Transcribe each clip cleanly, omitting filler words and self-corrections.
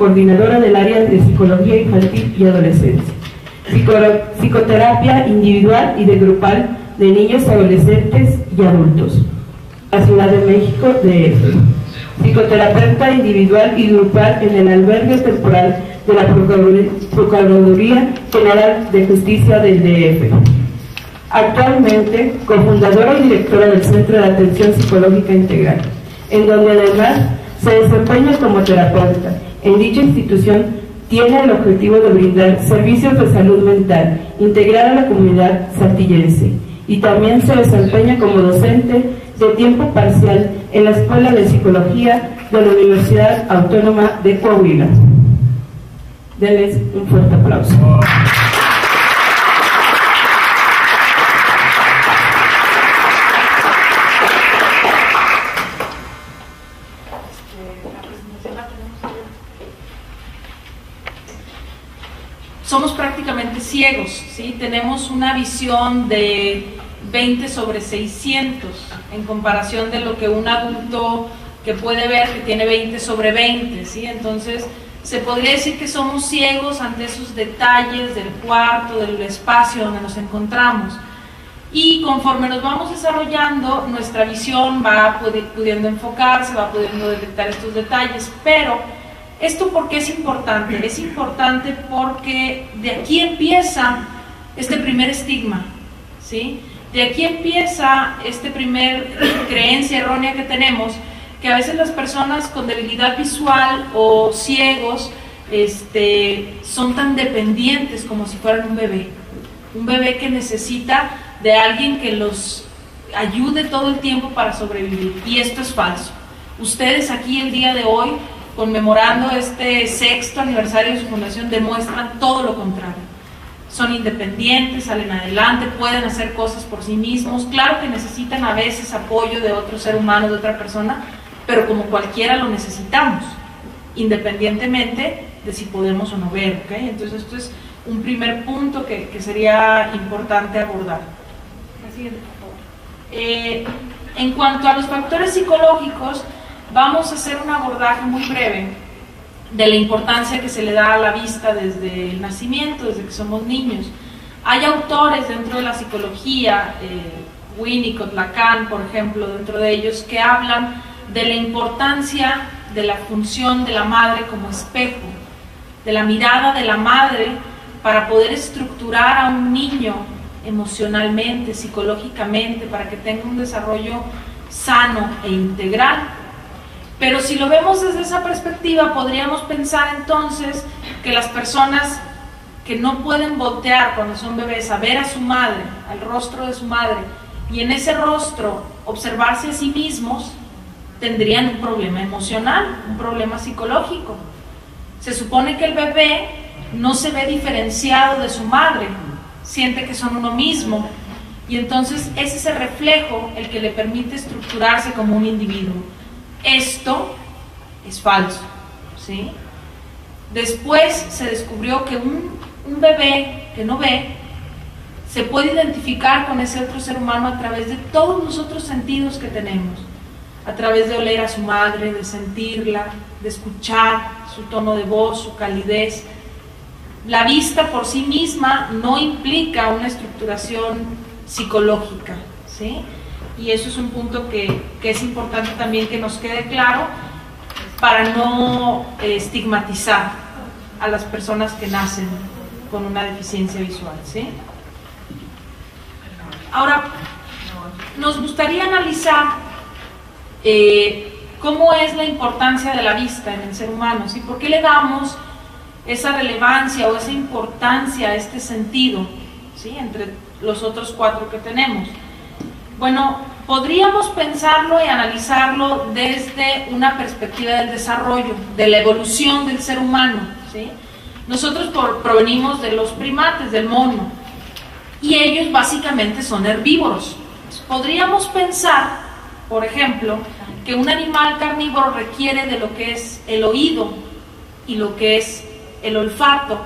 coordinadora del área de psicología infantil y adolescencia, psicoterapia individual y de grupal de niños, adolescentes y adultos, la Ciudad de México, DF. Psicoterapeuta individual y grupal en el albergue temporal de la Procuraduría General de Justicia del DF. Actualmente, cofundadora y directora del Centro de Atención Psicológica Integral, en donde además se desempeña como terapeuta. En dicha institución tiene el objetivo de brindar servicios de salud mental integral a la comunidad saltillense, y también se desempeña como docente de tiempo parcial en la Escuela de Psicología de la Universidad Autónoma de Coahuila. Denles un fuerte aplauso. Somos prácticamente ciegos, ¿sí? Tenemos una visión de 20/600 en comparación de lo que un adulto que puede ver que tiene 20/20, ¿sí? Entonces se podría decir que somos ciegos ante esos detalles del cuarto, del espacio donde nos encontramos, y conforme nos vamos desarrollando nuestra visión va pudiendo enfocarse, va pudiendo detectar estos detalles. Pero ¿esto por qué es importante? Es importante porque de aquí empieza este primer estigma, ¿sí? De aquí empieza este primer creencia errónea que tenemos, que a veces las personas con debilidad visual o ciegos son tan dependientes como si fueran un bebé que necesita de alguien que los ayude todo el tiempo para sobrevivir, y esto es falso. Ustedes aquí el día de hoy, conmemorando este 6º aniversario de su fundación, demuestran todo lo contrario. Son independientes, salen adelante, pueden hacer cosas por sí mismos. Claro que necesitan a veces apoyo de otro ser humano, de otra persona, pero como cualquiera lo necesitamos, independientemente de si podemos o no ver, ¿ok? Entonces esto es un primer punto que sería importante abordar. La siguiente, por favor. En cuanto a los factores psicológicos, vamos a hacer un abordaje muy breve de la importancia que se le da a la vista desde el nacimiento, desde que somos niños. Hay autores dentro de la psicología, Winnicott, Lacan, por ejemplo, dentro de ellos, que hablan de la importancia de la función de la madre como espejo, de la mirada de la madre para poder estructurar a un niño emocionalmente, psicológicamente, para que tenga un desarrollo sano e integral. Pero si lo vemos desde esa perspectiva, podríamos pensar entonces que las personas que no pueden voltear cuando son bebés a ver a su madre, al rostro de su madre, y en ese rostro observarse a sí mismos, tendrían un problema emocional, un problema psicológico. Se supone que el bebé no se ve diferenciado de su madre, siente que son uno mismo, y entonces ese es el reflejo el que le permite estructurarse como un individuo. Esto es falso, ¿sí? Después se descubrió que un bebé que no ve se puede identificar con ese otro ser humano a través de todos los otros sentidos que tenemos, a través de oler a su madre, de sentirla, de escuchar su tono de voz, su calidez. La vista por sí misma no implica una estructuración psicológica, ¿sí? Y eso es un punto que es importante también que nos quede claro para no estigmatizar a las personas que nacen con una deficiencia visual, ¿sí? Ahora, nos gustaría analizar cómo es la importancia de la vista en el ser humano, ¿sí? ¿Por qué le damos esa relevancia o esa importancia a este sentido, ¿sí? Entre los otros 4 que tenemos? Bueno, podríamos pensarlo y analizarlo desde una perspectiva del desarrollo, de la evolución del ser humano, ¿sí? Nosotros provenimos de los primates, del mono, y ellos básicamente son herbívoros. Podríamos pensar, por ejemplo, que un animal carnívoro requiere de lo que es el oído y lo que es el olfato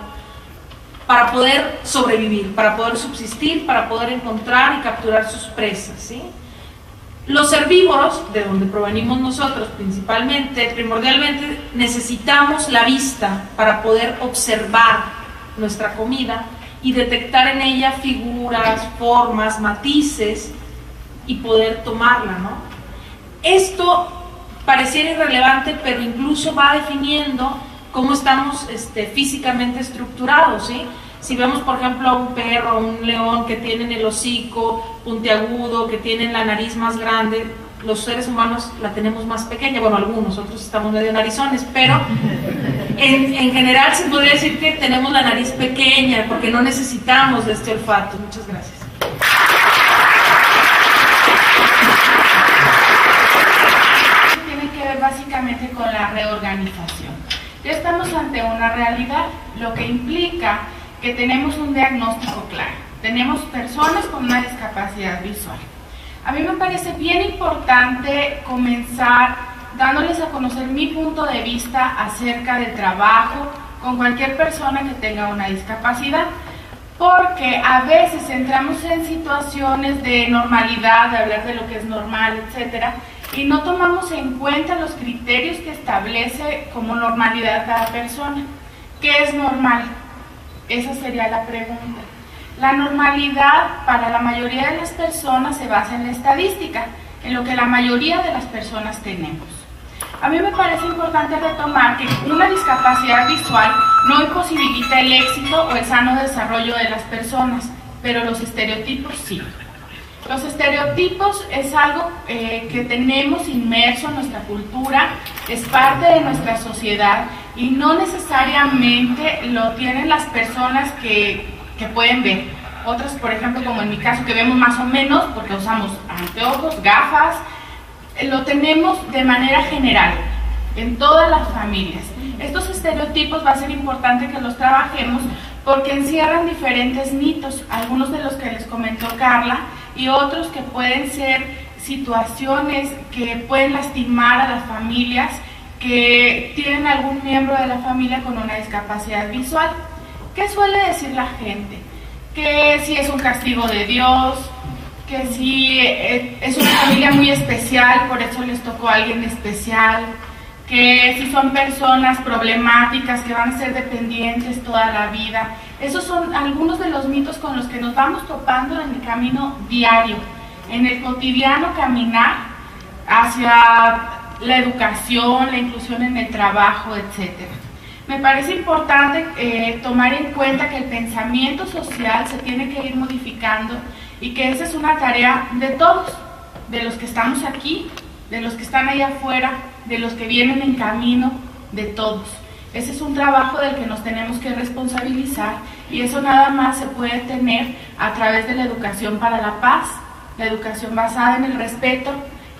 para poder sobrevivir, para poder subsistir, para poder encontrar y capturar sus presas, ¿sí? Los herbívoros, de donde provenimos nosotros principalmente, primordialmente necesitamos la vista para poder observar nuestra comida y detectar en ella figuras, formas, matices y poder tomarla, ¿no? Esto pareciera irrelevante, pero incluso va definiendo cómo estamos físicamente estructurados, ¿sí? Si vemos, por ejemplo, a un perro, a un león que tienen el hocico puntiagudo, que tienen la nariz más grande, los seres humanos la tenemos más pequeña, bueno, algunos, otros estamos medio narizones, pero en general se podría decir que tenemos la nariz pequeña porque no necesitamos de este olfato. Muchas gracias. Tiene que ver básicamente con la reorganización. Ya estamos ante una realidad, lo que implica que tenemos un diagnóstico claro. Tenemos personas con una discapacidad visual. A mí me parece bien importante comenzar dándoles a conocer mi punto de vista acerca del trabajo con cualquier persona que tenga una discapacidad, porque a veces entramos en situaciones de normalidad, de hablar de lo que es normal, etcétera, y no tomamos en cuenta los criterios que establece como normalidad cada persona. ¿Qué es normal? Esa sería la pregunta. La normalidad para la mayoría de las personas se basa en la estadística, en lo que la mayoría de las personas tenemos. A mí me parece importante retomar que una discapacidad visual no imposibilita el éxito o el sano desarrollo de las personas, pero los estereotipos sí. Los estereotipos es algo que tenemos inmerso en nuestra cultura, es parte de nuestra sociedad y no necesariamente lo tienen las personas que pueden ver. Otras, por ejemplo, como en mi caso, que vemos más o menos porque usamos anteojos, gafas, lo tenemos de manera general, en todas las familias. Estos estereotipos va a ser importante que los trabajemos porque encierran diferentes mitos, algunos de los que les comentó Carla y otros que pueden ser situaciones que pueden lastimar a las familias que tienen algún miembro de la familia con una discapacidad visual. ¿Qué suele decir la gente? Que si es un castigo de Dios, que si es una familia muy especial, por eso les tocó a alguien especial, que si son personas problemáticas que van a ser dependientes toda la vida. Esos son algunos de los mitos con los que nos vamos topando en el camino diario, en el cotidiano caminar hacia la educación, la inclusión en el trabajo, etcétera. Me parece importante tomar en cuenta que el pensamiento social se tiene que ir modificando y que esa es una tarea de todos, de los que estamos aquí, de los que están allá afuera, de los que vienen en camino, de todos. Ese es un trabajo del que nos tenemos que responsabilizar y eso nada más se puede tener a través de la educación para la paz, la educación basada en el respeto,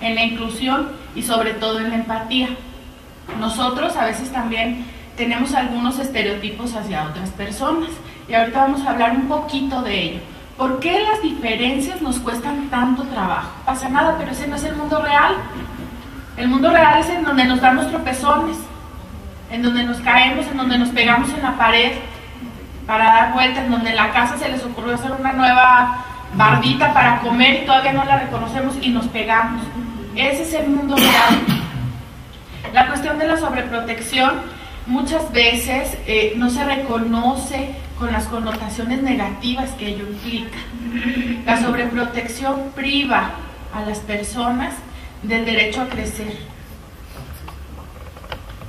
en la inclusión y sobre todo en la empatía. Nosotros a veces también tenemos algunos estereotipos hacia otras personas y ahorita vamos a hablar un poquito de ello. ¿Por qué las diferencias nos cuestan tanto trabajo? No pasa nada, pero ese no es el mundo real. El mundo real es en donde nos damos tropezones, en donde nos caemos, en donde nos pegamos en la pared para dar vueltas, en donde en la casa se les ocurrió hacer una nueva bardita para comer y todavía no la reconocemos y nos pegamos. Ese es el mundo real. La cuestión de la sobreprotección muchas veces no se reconoce con las connotaciones negativas que ello implica. La sobreprotección priva a las personas del derecho a crecer,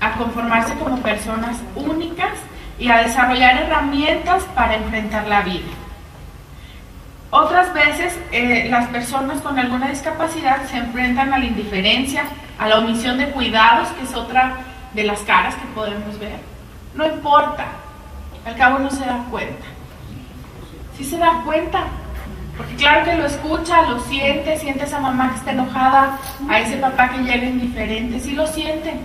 a conformarse como personas únicas y a desarrollar herramientas para enfrentar la vida. Otras veces las personas con alguna discapacidad se enfrentan a la indiferencia, a la omisión de cuidados, que es otra de las caras que podemos ver. No importa, al cabo no se da cuenta. Sí se da cuenta, porque claro que lo escucha, lo siente, siente a esa mamá que está enojada, a ese papá que llega indiferente, sí lo sienten.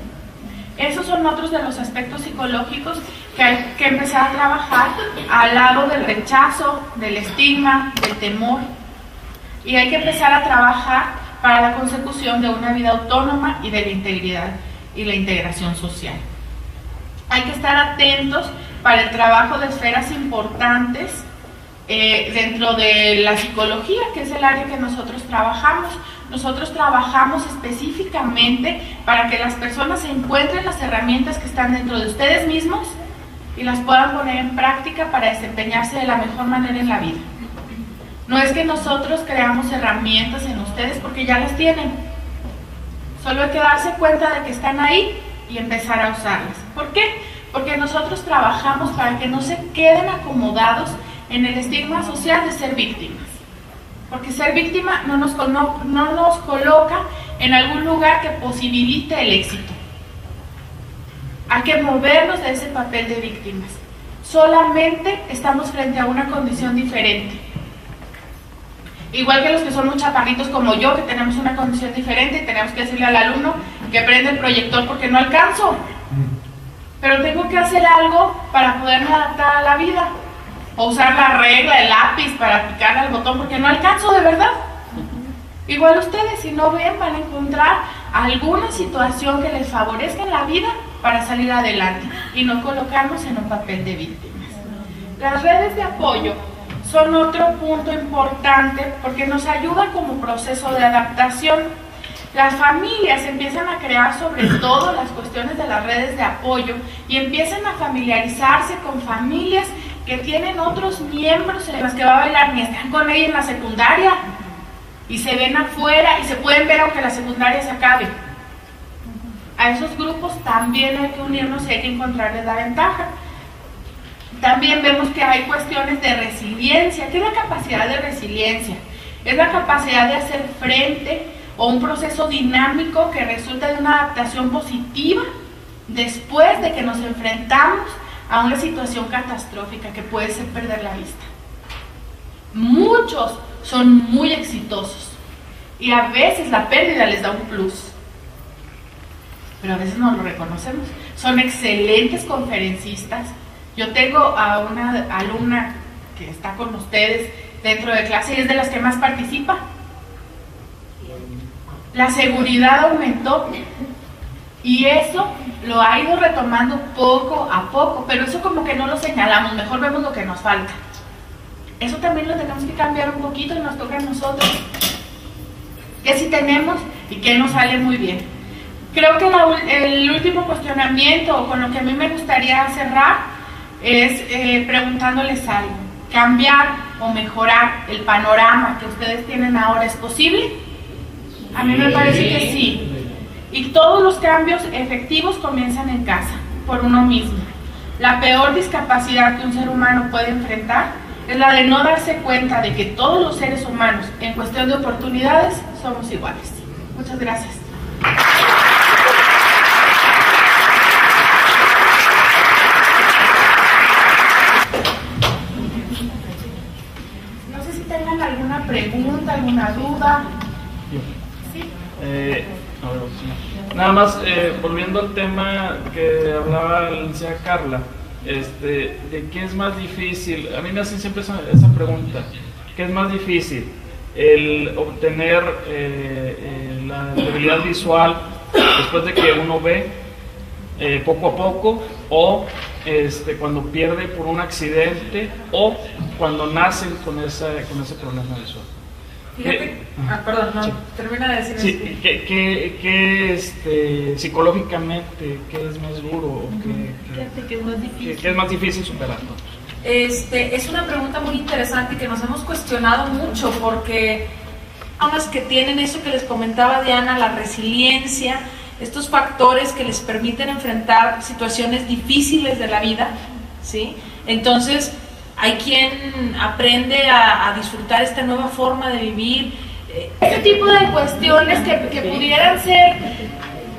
Esos son otros de los aspectos psicológicos que hay que empezar a trabajar al lado del rechazo, del estigma, del temor. Y hay que empezar a trabajar para la consecución de una vida autónoma y de la integridad y la integración social. Hay que estar atentos para el trabajo de esferas importantes dentro de la psicología, que es el área que nosotros trabajamos, nosotros trabajamos específicamente para que las personas encuentren las herramientas que están dentro de ustedes mismos y las puedan poner en práctica para desempeñarse de la mejor manera en la vida. No es que nosotros creamos herramientas en ustedes porque ya las tienen. Solo hay que darse cuenta de que están ahí y empezar a usarlas. ¿Por qué? Porque nosotros trabajamos para que no se queden acomodados en el estigma social de ser víctimas. Porque ser víctima no nos coloca en algún lugar que posibilite el éxito. Hay que movernos de ese papel de víctimas. Solamente estamos frente a una condición diferente. Igual que los que son muy chaparritos como yo, que tenemos una condición diferente y tenemos que decirle al alumno que prende el proyector porque no alcanzo. Pero tengo que hacer algo para poderme adaptar a la vida. O usar la regla, el lápiz para picar al botón porque no alcanzo de verdad. Igual ustedes, si no ven, van a encontrar alguna situación que les favorezca en la vida para salir adelante y no colocarnos en un papel de víctimas. Las redes de apoyo son otro punto importante porque nos ayuda como proceso de adaptación. Las familias empiezan a crear sobre todo las cuestiones de las redes de apoyo y empiezan a familiarizarse con familias que tienen otros miembros en los que va a bailar, ni están con ella en la secundaria y se ven afuera y se pueden ver aunque la secundaria se acabe. A esos grupos también hay que unirnos y hay que encontrarles la ventaja. También vemos que hay cuestiones de resiliencia. ¿Qué es la capacidad de resiliencia? Es la capacidad de hacer frente o un proceso dinámico que resulta de una adaptación positiva después de que nos enfrentamos a una situación catastrófica que puede ser perder la vista. Muchos son muy exitosos y a veces la pérdida les da un plus, pero a veces no lo reconocemos. Son excelentes conferencistas. Yo tengo a una alumna que está con ustedes dentro de clase y es de las que más participa. La seguridad aumentó y eso lo ha ido retomando poco a poco, pero eso como que no lo señalamos, mejor vemos lo que nos falta. Eso también lo tenemos que cambiar un poquito y nos toca a nosotros. ¿Qué sí tenemos y qué nos sale muy bien? Creo que el último cuestionamiento con lo que a mí me gustaría cerrar es preguntándoles algo. ¿Cambiar o mejorar el panorama que ustedes tienen ahora es posible? A mí me parece que sí. Y todos los cambios efectivos comienzan en casa, por uno mismo. La peor discapacidad que un ser humano puede enfrentar es la de no darse cuenta de que todos los seres humanos, en cuestión de oportunidades, somos iguales. Muchas gracias. No sé si tengan alguna pregunta, alguna duda. ¿Sí? Nada más, volviendo al tema que hablaba la licenciada Carla, de qué es más difícil. A mí me hacen siempre esa pregunta: ¿qué es más difícil? ¿El obtener la debilidad visual después de que uno ve poco a poco, o cuando pierde por un accidente, o cuando nacen con ese problema visual? Fíjate, perdón, no, sí. Termina de decir. Sí, ¿qué psicológicamente, qué es más duro? ¿Qué es más difícil? ¿Qué es más difícil superar? Es una pregunta muy interesante que nos hemos cuestionado mucho, porque personas que tienen eso que les comentaba Diana, la resiliencia, estos factores que les permiten enfrentar situaciones difíciles de la vida, ¿sí? Entonces, hay quien aprende a disfrutar esta nueva forma de vivir. Este tipo de cuestiones que pudieran ser,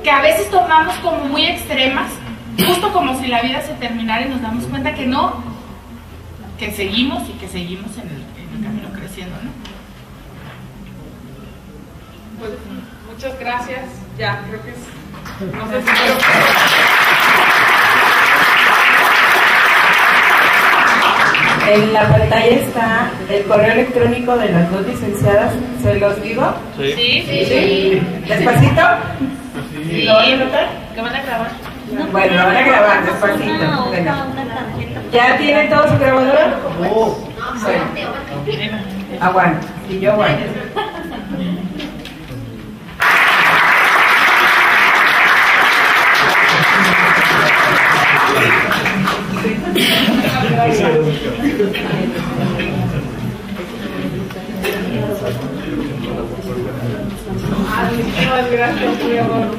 que a veces tomamos como muy extremas, justo como si la vida se terminara y nos damos cuenta que no, que seguimos y que seguimos en el camino creciendo, ¿no? Pues muchas gracias. Ya, creo que es... No sé si En la pantalla está el correo electrónico de las dos licenciadas. ¿Se los digo? Sí. ¿Sí? ¿Despacito? Sí. ¿Lo van a anotar? ¿Qué van a grabar? Bueno, lo van a grabar despacito. Bueno. ¿Ya tienen todo su grabadora? Bueno. Aguanta. Y yo aguanto. Muchísimas gracias, muy amable.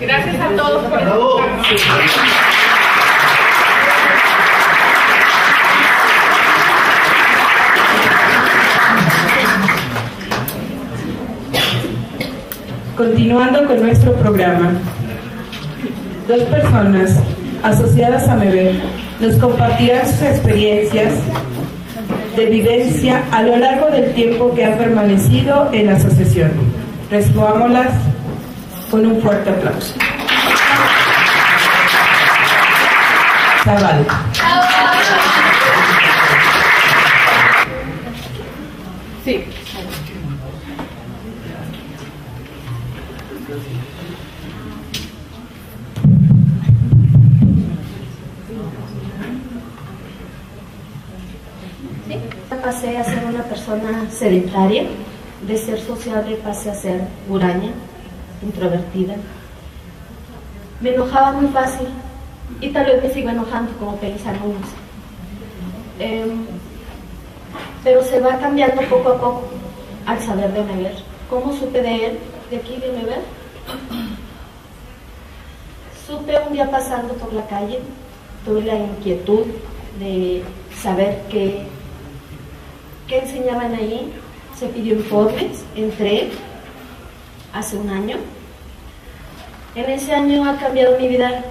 Gracias a todos por Continuando con nuestro programa, 2 personas asociadas a MEVER nos compartirán sus experiencias de vivencia a lo largo del tiempo que han permanecido en la asociación. Recibámoslas con un fuerte aplauso. Zaval. Sí. Pasé a ser una persona sedentaria, de ser sociable pasé a ser huraña, introvertida. Me enojaba muy fácil y tal vez me sigo enojando como Pelis algunos. Pero se va cambiando poco a poco al saber de MEVER. ¿Cómo supe de él, de aquí de MEVER? Supe un día pasando por la calle, tuve la inquietud de saber qué enseñaban ahí. Se pidió informes, entré hace un año. En ese año ha cambiado mi vida